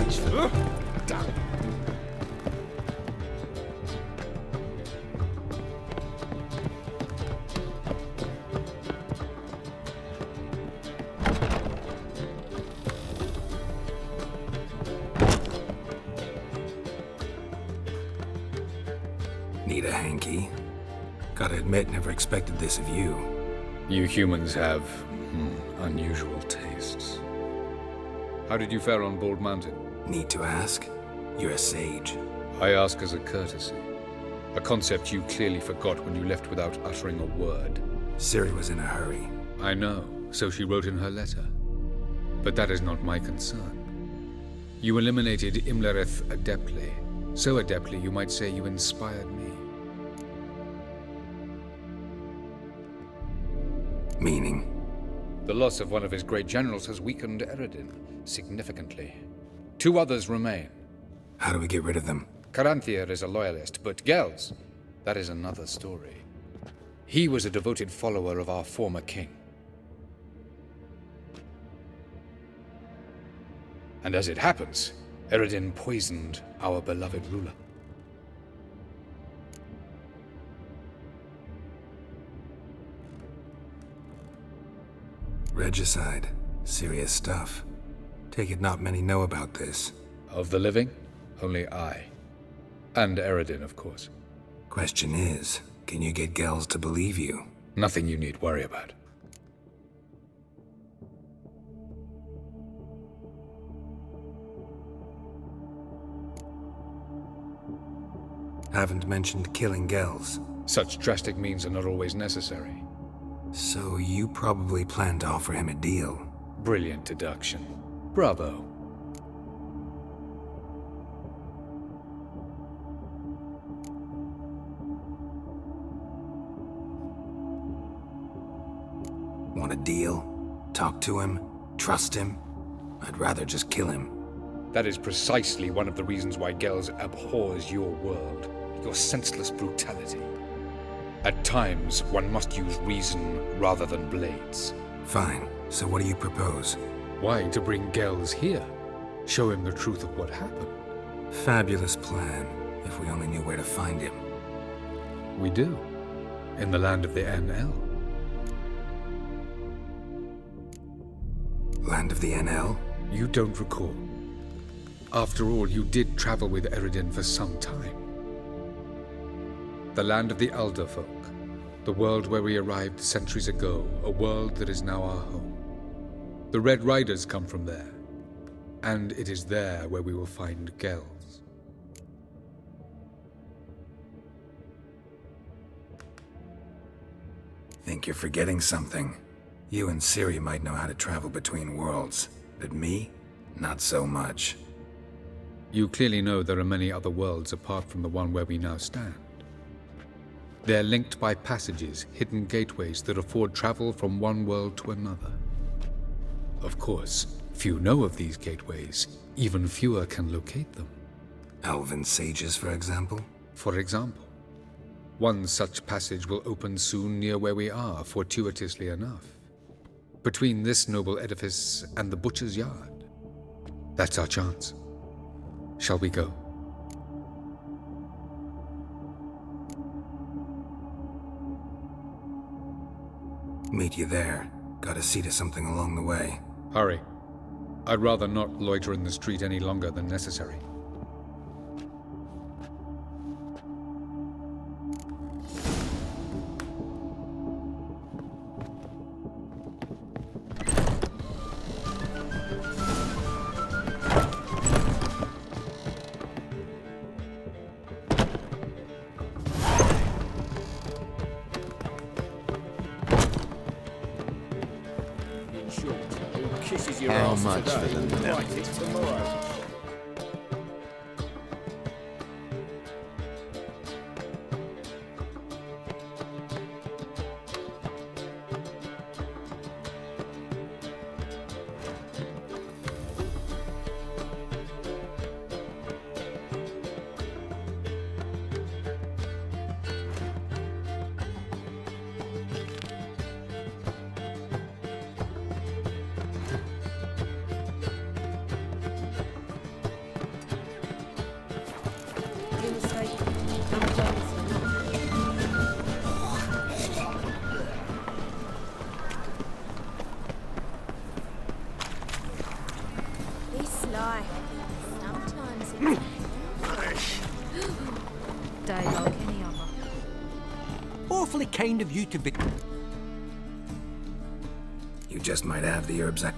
much for... Need a hanky? Gotta admit, never expected this of you. You humans have unusual tastes. How did you fare on Bald Mountain? Need to ask? You're a sage. I ask as a courtesy. A concept you clearly forgot when you left without uttering a word. Ciri was in a hurry. I know, so she wrote in her letter. But that is not my concern. You eliminated Imlerith adeptly. So adeptly, you might say you inspired me. Meaning? The loss of one of his great generals has weakened Eredin significantly. 2 others remain. How do we get rid of them? Caranthier is a loyalist, but Gels, that is another story. He was a devoted follower of our former king. And as it happens, Eredin poisoned our beloved ruler. Regicide. Serious stuff. Take it not many know about this. Of the living, only I. And Eredin, of course. Question is, can you get Gels to believe you? Nothing you need worry about. Haven't mentioned killing Gels. Such drastic means are not always necessary. So you probably plan to offer him a deal. Brilliant deduction. Bravo. Want a deal? Talk to him? Trust him? I'd rather just kill him. That is precisely one of the reasons why Gels abhors your world. Your senseless brutality. At times, one must use reason rather than blades. Fine. So what do you propose? Why, to bring Gels here. Show him the truth of what happened. Fabulous plan, if we only knew where to find him. We do. In the land of the NL. Land of the NL? You don't recall. After all, you did travel with Eredin for some time. The land of the Elder Folk. The world where we arrived centuries ago. A world that is now our home. The Red Riders come from there. And it is there where we will find Gels. Think you're forgetting something. You and Ciri might know how to travel between worlds, but me? Not so much. You clearly know there are many other worlds apart from the one where we now stand. They're linked by passages, hidden gateways that afford travel from one world to another. Of course, few know of these gateways. Even fewer can locate them. Elven sages, for example? For example. One such passage will open soon near where we are, fortuitously enough. Between this noble edifice and the butcher's yard. That's our chance. Shall we go? Meet you there. Gotta see to something along the way. Hurry. I'd rather not loiter in the street any longer than necessary. How much for the milk? kind of you to be... You just might have the herbs I...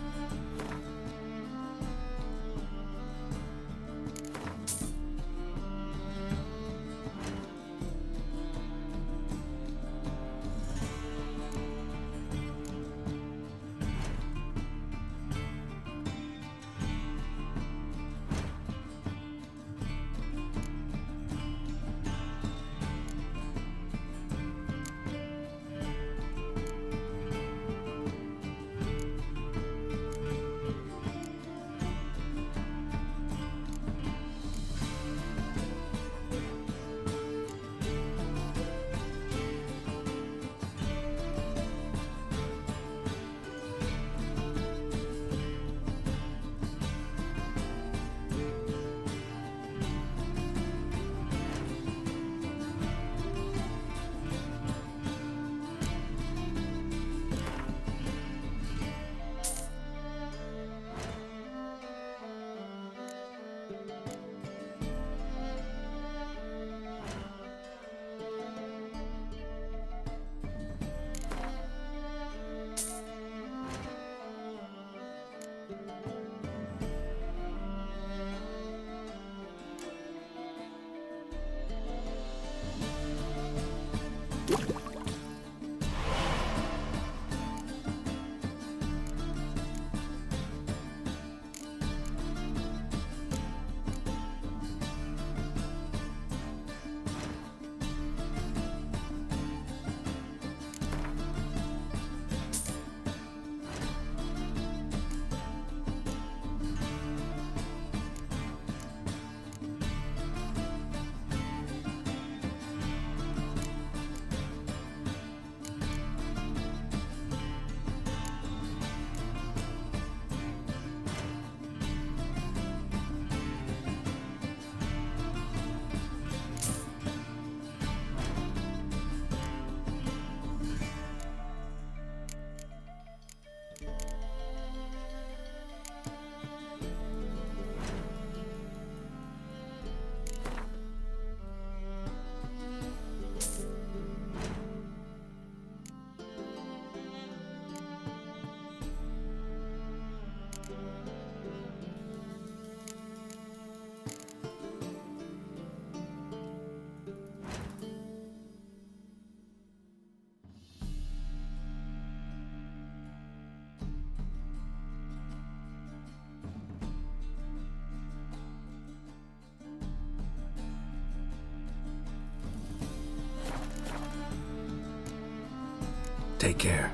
Take care.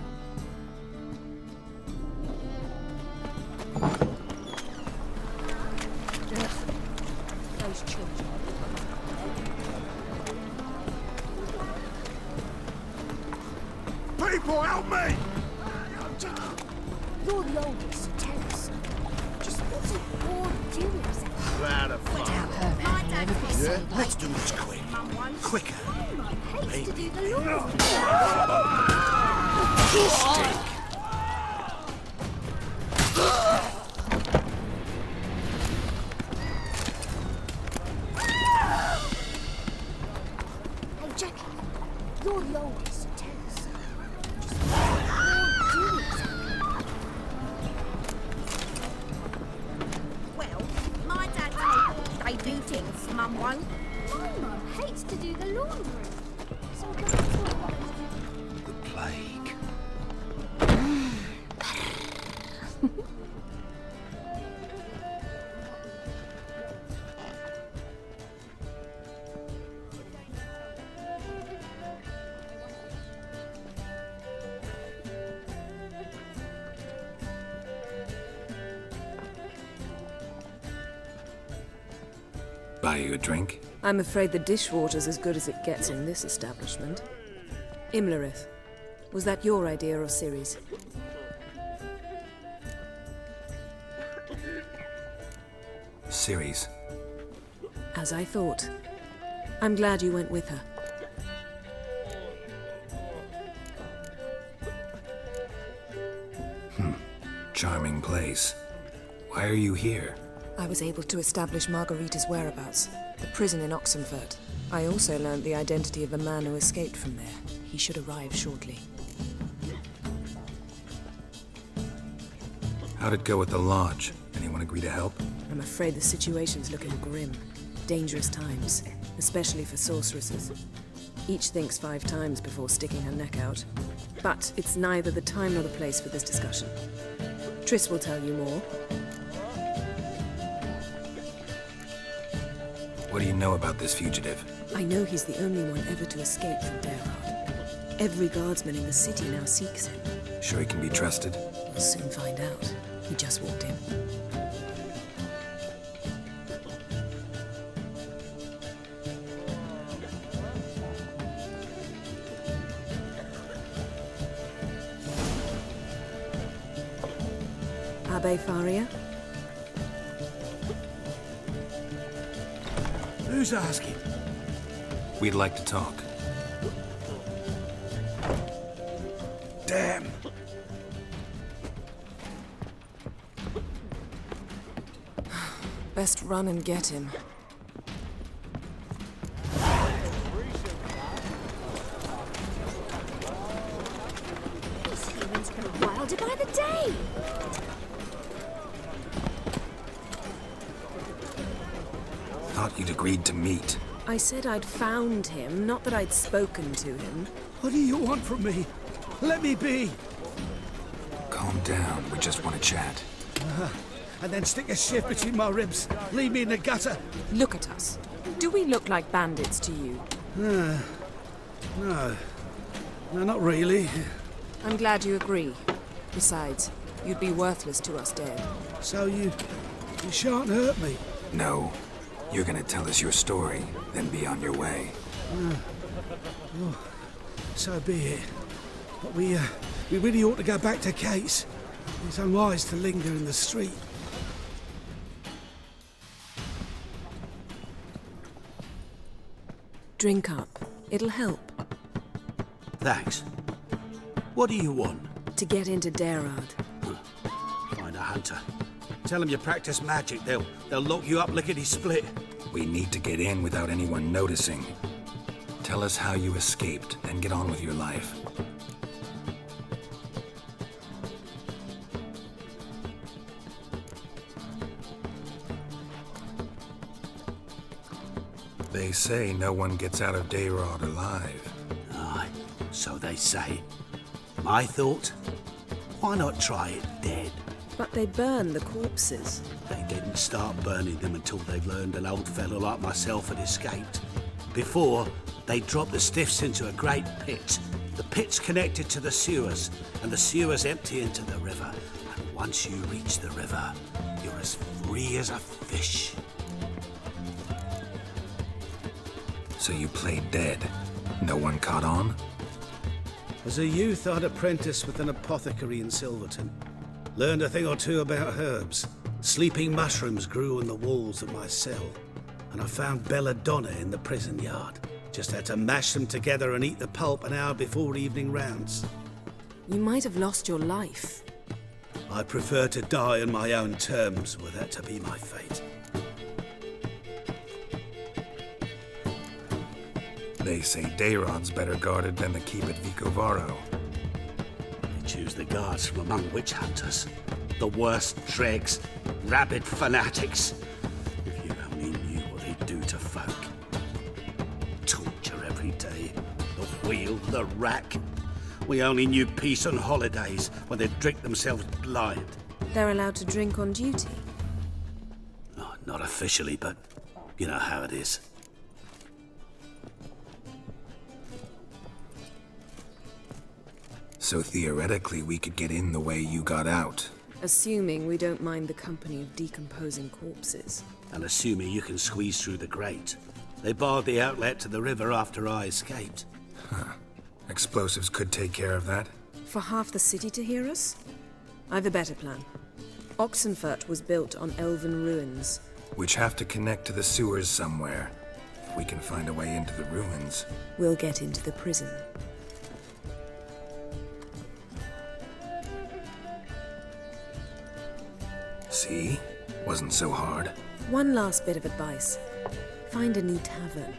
Those children. People, help me! You're the oldest, so tell us. Just what's a war doing? That a fuck. My dad was so late. Let's do this quick. Quicker. Hates to do the laundry. Hey, Jackie, you're the oldest, so tell us. Just what's a war doing? Well, my dad told me they do things, Mum won't. My mum hates to do the laundry. So that's what. The plague. Buy you a drink? I'm afraid the dishwater's as good as it gets in this establishment. Imlerith, was that your idea or Ciri's? Ciri's. As I thought. I'm glad you went with her. Charming place. Why are you here? I was able to establish Margarita's whereabouts, the prison in Oxenfurt. I also learned the identity of a man who escaped from there. He should arrive shortly. How'd it go with the lodge? Anyone agree to help? I'm afraid the situation's looking grim. Dangerous times, especially for sorceresses. Each thinks 5 times before sticking her neck out. But it's neither the time nor the place for this discussion. Triss will tell you more. What do you know about this fugitive? I know he's the only one ever to escape from Daerard. Every guardsman in the city now seeks him. Sure he can be trusted? We'll soon find out. He just walked in. Abbe Faria? Who's asking? We'd like to talk. Damn. Best run and get him. These humans go wilder by the day. Thought you'd agreed to meet. I said I'd found him, not that I'd spoken to him. What do you want from me? Let me be. Calm down, we just want to chat. And then stick a shift between my ribs. Leave me in the gutter. Look at us. Do we look like bandits to you? No. No, not really. I'm glad you agree. Besides, you'd be worthless to us dead. So you shan't hurt me. No. You're gonna tell us your story, then be on your way. So be it. But we really ought to go back to Kate's. It's unwise to linger in the street. Drink up. It'll help. Thanks. What do you want? To get into Daerard. Find a hunter. Tell them you practice magic. They'll lock you up lickety-split. We need to get in without anyone noticing. Tell us how you escaped, then get on with your life. They say no one gets out of Daerard alive. Aye, so they say. My thought? Why not try it dead? But they burn the corpses. They didn't start burning them until they've learned an old fellow like myself had escaped. Before, they dropped the stiffs into a great pit. The pit's connected to the sewers, and the sewers empty into the river. And once you reach the river, you're as free as a fish. So you played dead. No one caught on? As a youth, I'd apprenticed with an apothecary in Silverton. Learned a thing or two about herbs. Sleeping mushrooms grew on the walls of my cell. And I found belladonna in the prison yard. Just had to mash them together and eat the pulp an hour before evening rounds. You might have lost your life. I prefer to die on my own terms, were that to be my fate. They say Daerad's better guarded than the keep at Vicovaro. They choose the guards from among witch hunters. The worst dregs, rabid fanatics. If you only knew what they do to folk. Torture every day. The wheel, the rack. We only knew peace on holidays when they'd drink themselves blind. They're allowed to drink on duty. Oh, not officially, but you know how it is. So theoretically, we could get in the way you got out. Assuming we don't mind the company of decomposing corpses. And assuming you can squeeze through the grate. They barred the outlet to the river after I escaped. Explosives could take care of that. For half the city to hear us? I've a better plan. Oxenfurt was built on elven ruins. Which have to connect to the sewers somewhere. If we can find a way into the ruins. We'll get into the prison. See? Wasn't so hard. One last bit of advice. Find a new tavern.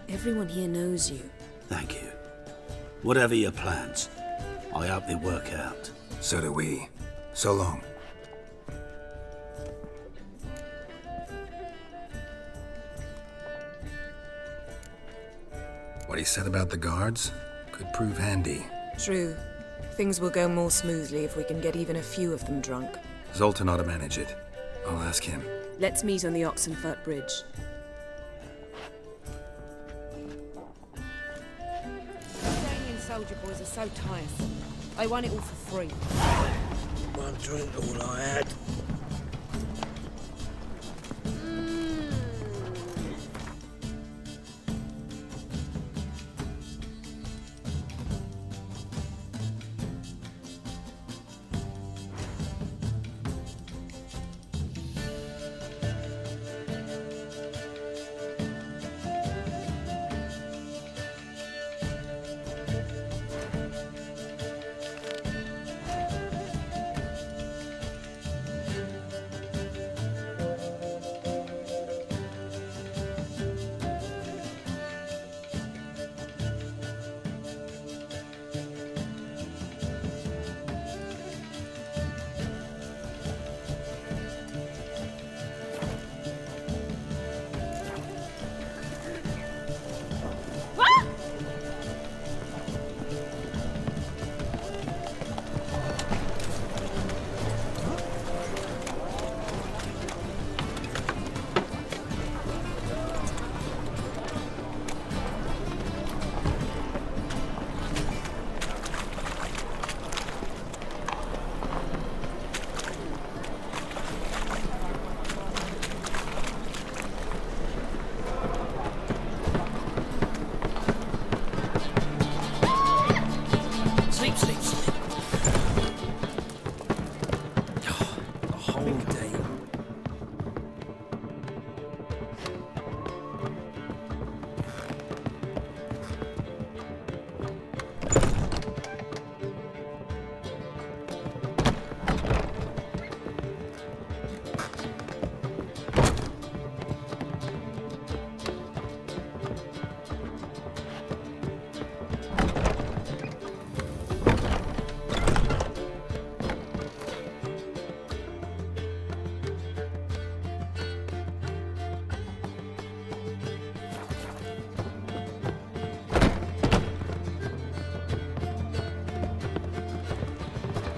Everyone here knows you. Thank you. Whatever your plans, I hope they work out. So do we. So long. What he said about the guards could prove handy. True. Things will go more smoothly if we can get even a few of them drunk. Zoltan ought to manage it. I'll ask him. Let's meet on the Oxenfurt Bridge. Danian soldier boys are so tiresome. They want it all for free. One drink all I had.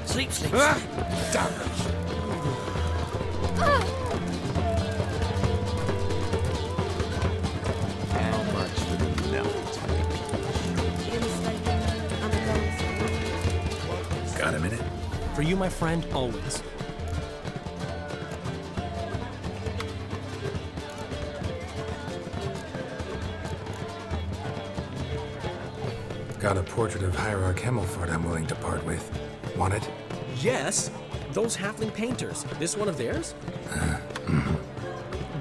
Sleep, sleep, Ah! sleep. Damn it! How much for the melt? You're mistaken. I'm going Got a minute? For you, my friend, always. Got a portrait of Hierarch Himmelfart I'm willing to part with. Want it? Yes, those halfling painters. This one of theirs?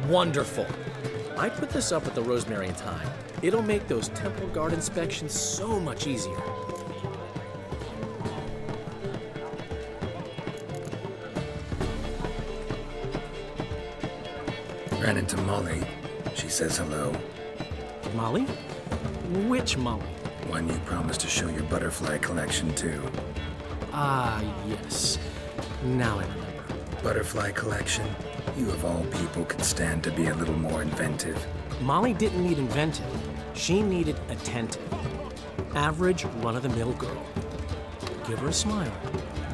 Wonderful. I put this up at the Rosemary and Thyme. It'll make those temple guard inspections so much easier. Ran into Molly. She says hello. Molly? Which Molly? One you promised to show your butterfly collection to. Ah, yes. Now I remember. Butterfly collection? You of all people could stand to be a little more inventive. Molly didn't need inventive. She needed attentive. Average, run-of-the-mill girl. Give her a smile.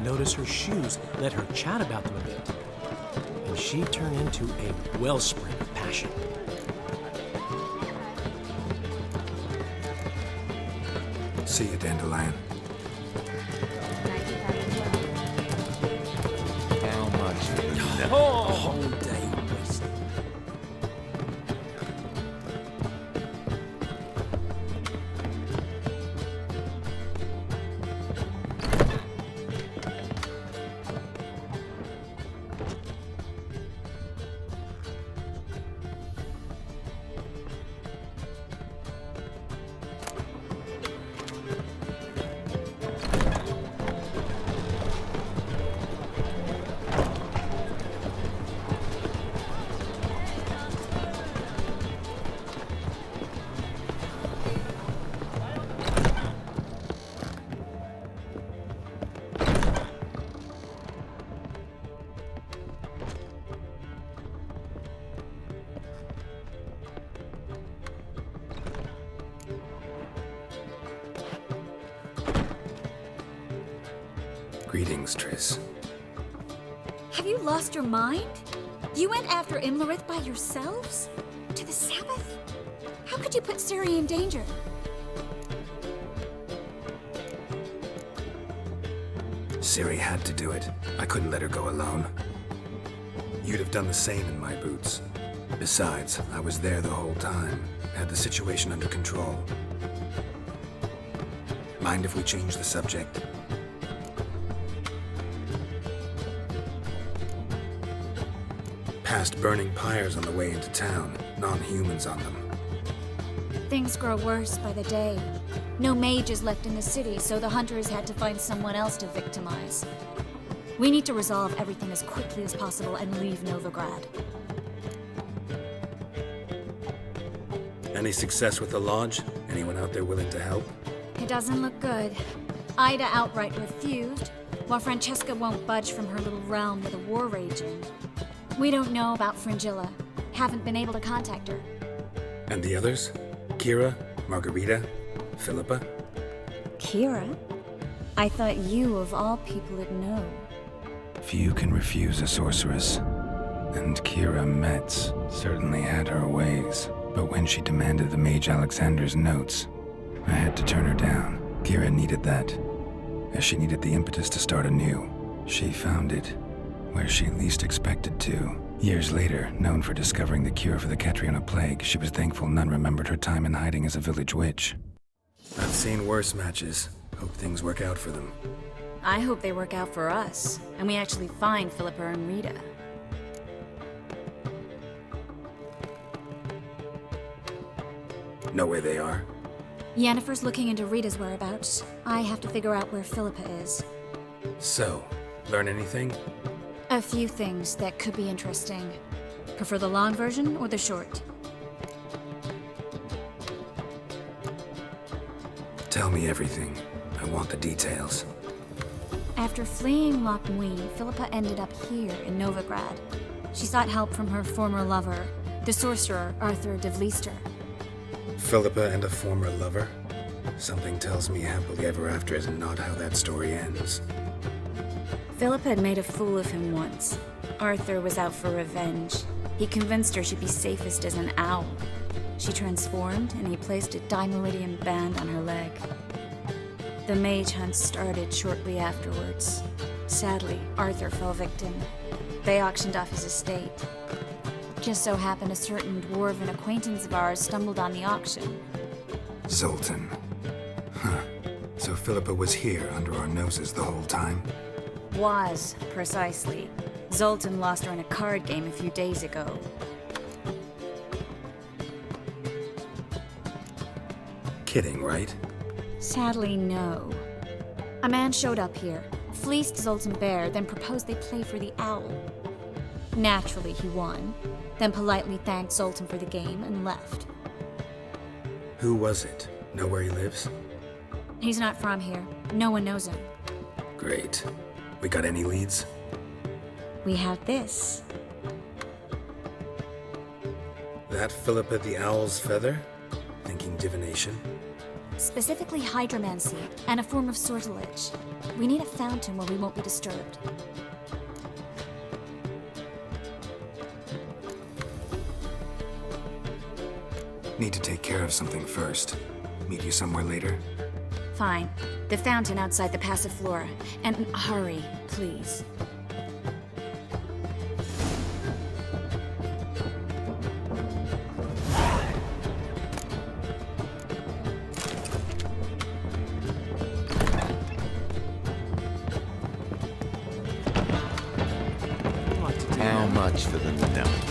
Notice her shoes. Let her chat about them a bit. And she'd turn into a wellspring of passion. See you, Dandelion. How much for the melt? A whole day wasted. Greetings, Triss. Have you lost your mind? You went after Imlerith by yourselves? To the Sabbath? How could you put Ciri in danger? Ciri had to do it. I couldn't let her go alone. You'd have done the same in my boots. Besides, I was there the whole time. Had the situation under control. Mind if we change the subject? Past burning pyres on the way into town. Non-humans on them. Things grow worse by the day. No mages left in the city, so the hunters had to find someone else to victimize. We need to resolve everything as quickly as possible and leave Novigrad. Any success with the lodge? Anyone out there willing to help? It doesn't look good. Ida outright refused, while Francesca won't budge from her little realm with a war raging. We don't know about Fringilla. Haven't been able to contact her. And the others? Kira? Margarita? Philippa? Kira? I thought you, of all people, would know. Few can refuse a sorceress. And Kira Metz certainly had her ways. But when she demanded the Mage Alexander's notes, I had to turn her down. Kira needed that, as she needed the impetus to start anew. She found it where she least expected to. Years later, known for discovering the cure for the Catriona plague, she was thankful none remembered her time in hiding as a village witch. I've seen worse matches. Hope things work out for them. I hope they work out for us, and we actually find Philippa and Rita. Know where they are? Yennefer's looking into Rita's whereabouts. I have to figure out where Philippa is. So, learn anything? A few things that could be interesting. Prefer the long version or the short? Tell me everything. I want the details. After fleeing Loch Muin, Philippa ended up here in Novigrad. She sought help from her former lover, the sorcerer Arthur de Vlister. Philippa and a former lover? Something tells me happily ever after is not how that story ends. Philippa had made a fool of him once. Arthur was out for revenge. He convinced her she'd be safest as an owl. She transformed, and he placed a Dimeridian band on her leg. The mage hunt started shortly afterwards. Sadly, Arthur fell victim. They auctioned off his estate. Just so happened a certain dwarven acquaintance of ours stumbled on the auction. Zoltan. Huh. So Philippa was here under our noses the whole time? Was, precisely. Zoltan lost her in a card game a few days ago. Kidding, right? Sadly, no. A man showed up here, fleeced Zoltan bare, then proposed they play for the owl. Naturally, he won, then politely thanked Zoltan for the game and left. Who was it? Know where he lives? He's not from here. No one knows him. Great. We got any leads? We have this. That Philippa the Owl's feather? Thinking divination? Specifically hydromancy, and a form of sortilege. We need a fountain where we won't be disturbed. Need to take care of something first. Meet you somewhere later? Fine. The fountain outside the Passiflora. And hurry, please. How much for the note?